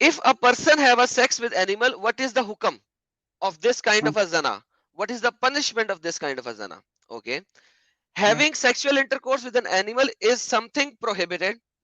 if a person have a sex with animal, what is the hukam of this kind of a zina? What is the punishment of this kind of a zina? Okay, having sexual intercourse with an animal is something prohibited,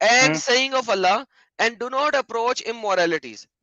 And saying of Allah, and do not approach immoralities.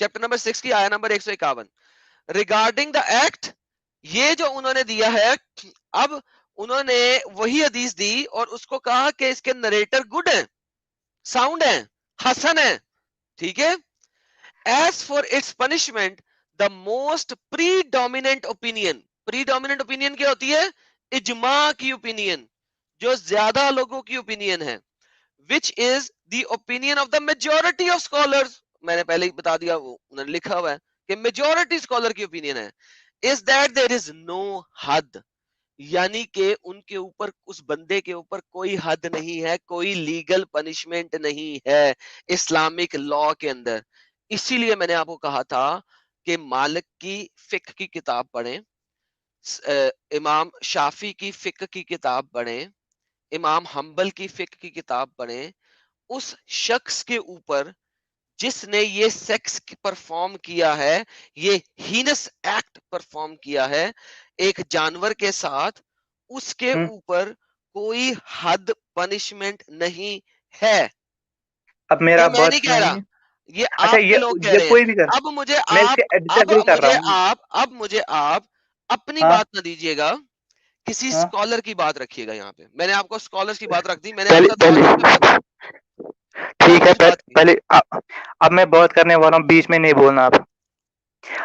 Chapter number 6 کی آیا number 151. Regarding the act, یہ جو انہوں نے دیا ہے, اب انہوں نے وہی حدیث دی اور اس کو کہا کہ اس کے نریٹر گڈ ہیں, ساؤنڈ ہیں, حسن ہیں, ٹھیک ہے. As far its punishment the most predominant opinion, predominant opinion کیا ہوتی ہے؟ اجماع کی اوپینین, جو زیادہ لوگوں کی اوپینین ہے, which is the opinion of the majority of scholars. میں نے پہلے ہی بتا دیا, وہ انہوں نے لکھا ہوا ہے کہ میجورٹی اسکالر کی اوپینین ہے, is that there is no حد, یعنی کہ ان کے اوپر, اس بندے کے اوپر کوئی حد نہیں ہے, کوئی لیگل پنشمنٹ نہیں ہے اسلامک لا کے اندر. اسی لیے میں نے آپ کو کہا تھا کہ مالک کی فقہ کی کتاب پڑھیں, امام شافی کی فقہ کی کتاب پڑھیں, امام حنبل کی فقہ کی کتاب پڑھیں. اس شخص کے اوپر جس نے یہ سیکس پرفارم کیا ہے, یہ ہینس ایکٹ پرفارم کیا ہے ایک جانور کے ساتھ, اس کے اوپر کوئی حد پنشمنٹ نہیں ہے. اب میرا میں نہیں کہہ رہا, یہ آپ کے لوگ کہہ رہے ہیں. اب مجھے آپ اپنی بات نہ دیجیے گا, کسی اسکالر کی بات رکھیے گا یہاں پہ. میں نے آپ کو اسکالرز کی بات رکھ دی, میں نے ٹھیک ہے. پہلے اب میں بات کرنے والا ہوں, بیچ میں نہیں بولنا.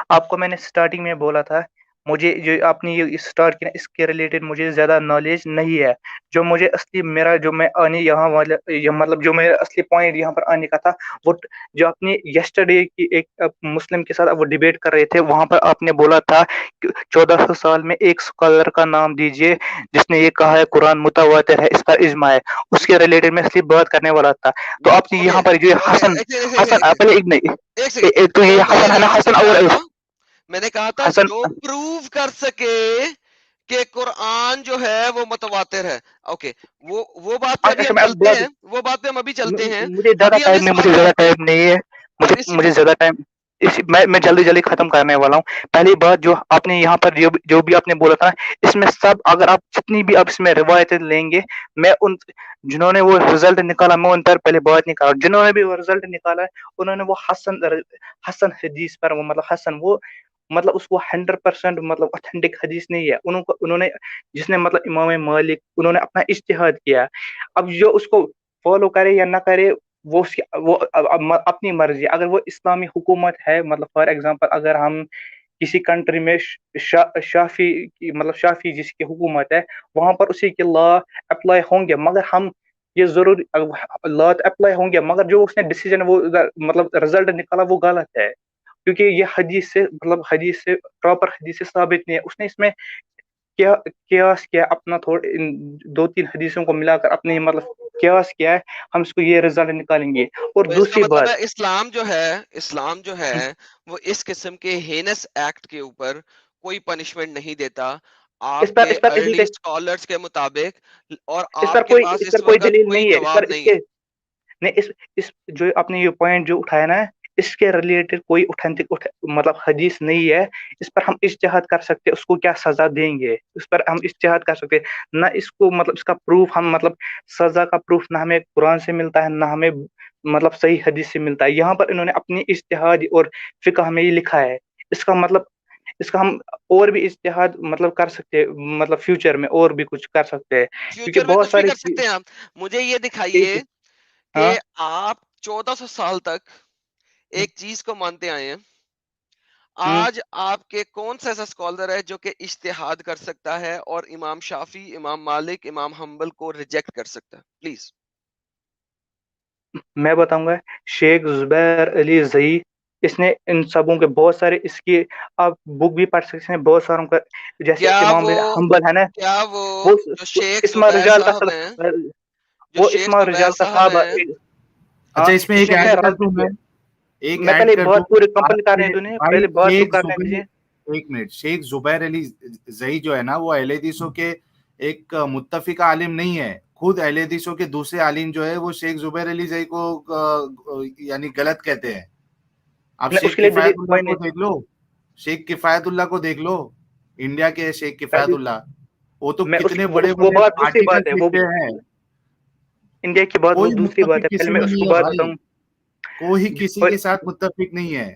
آپ کو میں نے سٹارٹنگ میں بولا تھا, مجھے جو آپ نے یہ سٹارٹ کیا اس کے ریلیٹڈ مجھے زیادہ نالج نہیں ہے. جو مجھے اصلی میرا جو میں آنے یہاں والے مطلب جو میرا اصلی پوائنٹ یہاں پر آنے کا تھا, وہ جو اپنی یسٹرڈے کی ایک مسلم کے ساتھ وہ ڈیبیٹ کر رہے تھے, وہاں پر آپ نے بولا تھا 1400 سال میں ایک اسکالر کا نام دیجئے جس نے یہ کہا ہے قرآن متواتر ہے, اس پر اجماع ہے. اس کے ریلیٹڈ میں اصلی بات کرنے والا تھا. تو آپ نے یہاں پر جو حسن پہلے ایک نہیں تو یہ حسن ہے نا, حسن اور میں نے کہا تھا جو پروو کر سکے کہ قرآن جو ہے وہ متواتر ہے. اوکے, وہ بات پہ ہم چلتے ہیں, وہ بات پہ ہم ابھی چلتے ہیں. مجھے زیادہ ٹائم نہیں ہے, مجھے زیادہ ٹائم, میں جلدی ختم کرنے والا ہوں. پہلی بات جو آپ نے یہاں پر جو بھی آپ نے بولا تھا, اس میں سب اگر آپ جتنی بھی آپ اس میں روایتیں لیں گے, میں ان جنہوں نے وہ رزلٹ نکالا میں ان پر پہلے بات نہیں کر رہا. جنہوں نے بھی وہ رزلٹ نکالا ہے انہوں نے وہ حسن حدیث پر وہ مطلب حسن وہ مطلب اس کو 100% مطلب اوتھینٹک حدیث نہیں ہے. انہوں نے جس نے مطلب امام مالک انہوں نے اپنا اجتہاد کیا. اب جو اس کو فالو کرے یا نہ کرے وہ اپنی مرضی. اگر وہ اسلامی حکومت ہے, مطلب فار ایگزامپل اگر ہم کسی کنٹری میں شافی جس کی حکومت ہے, وہاں پر اسی کے لا اپلائی ہوں گے, مگر ہم یہ ضرور لا اپلائی ہوں گے, مگر جو اس نے ڈیسیجن وہ مطلب رزلٹ نکالا وہ غلط ہے, کیونکہ یہ حدیث سے مطلب حدیث سے پراپر حدیث سے ثابت نہیں ہے. اس نے اس میں قیاس کیا اپنا تھوڑا 2-3 حدیثوں کو ملا کر اپنے مطلب قیاس کیا ہے, ہم اس کو یہ رزلٹ نکالیں گے. اور دوسری بات اسلام جو ہے وہ اس قسم کے ہینس ایکٹ کے اوپر کوئی پنشمنٹ نہیں دیتا آپ کے ارلی اسکالرز کے مطابق, اور آپ کے پاس اس پر کوئی جواب نہیں ہے. اس جو آپ نے یہ پوائنٹ جو اٹھایا نا, اس کے ریلیٹڈ کوئی اوتھینٹک مطلب حدیث نہیں ہے. اس پر ہم اجتہاد کر سکتے ہیں, اس کو کیا سزا دیں گے اس پر ہم اجتہاد کر سکتے ہیں. نہ اس کو مطلب اس کا پروف ہم مطلب سزا کا پروف نہ ہمیں قرآن سے ملتا ہے نہ ہمیں مطلب صحیح حدیث سے ملتا ہے. یہاں پر انہوں نے اپنی اجتہاد اور فقہ میں یہ لکھا ہے. اس کا مطلب اس کا ہم اور بھی اجتہاد مطلب کر سکتے ہیں, مطلب فیوچر میں اور بھی کچھ کر سکتے ہیں, کیونکہ بہت ساری کر سکتے ہیں. مجھے یہ دکھائیے کہ آپ 1400 سال تک ایک چیز کو مانتے آئے ہیں. آج آپ کے کون سا ایسا اسکالر ہے جو کہ اجتہاد کر سکتا ہے اور امام شافی, امام مالک, امام حنبل کو ریجیکٹ کر سکتا ہے؟ پلیز میں بتاؤں گا. شیخ زبیر علی زئی, اس نے ان سبوں کے بہت سارے اس کی آپ بک بھی پڑھ سکتے ہیں, بہت ساروں کا, جیسے امام حنبل ہے نا, وہ اسما رجال کا وہ اسما رجال کا صاحب. اچھا اس میں ایک ایڈ کر دوں میں, میں پہلے بہت پورے کمپلیٹ کرنے دوں, پہلے بات تو کرنے دیجیے. ایک منٹ. شیخ زبیر علی زئی جو ہے نا, وہ اہل حدیثوں کے ایک متفق عالم نہیں ہے. خود اہل حدیثوں کے دوسرے عالم جو ہے وہ شیخ زبیر علی زئی کو یعنی غلط کہتے ہیں. آپ شیخ کفایت اللہ کو دیکھ لو, شیخ کفایت اللہ کو دیکھ لو, انڈیا کے شیخ کفایت اللہ, وہ تو کتنے بڑے بڑے آرٹیکل لکھتے ہیں. انڈیا کی بات وہ دوسری بات ہے, پہلے میں اس کو بات بتاؤں. کوئی کسی کے ساتھ متفق نہیں ہے.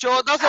1400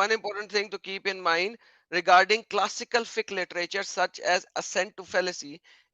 one important thing to keep in mind regarding classical fiqh literature such as assent to fallacy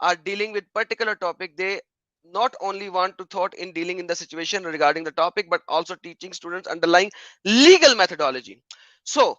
are dealing with particular topic. They not only want to thought in dealing in the situation regarding the topic but also teaching students underlying legal methodology. So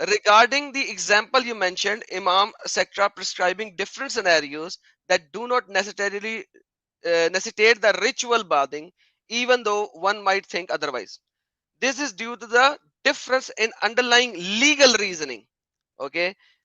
regarding the example you mentioned, Imam etc prescribing different scenarios that do not necessarily necessitate the ritual bathing, even though one might think otherwise. This is due to the difference in underlying legal reasoning. Okay,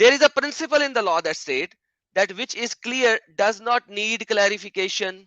there is a principle in the law that state that which is clear does not need clarification.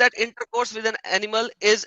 that intercourse with an animal is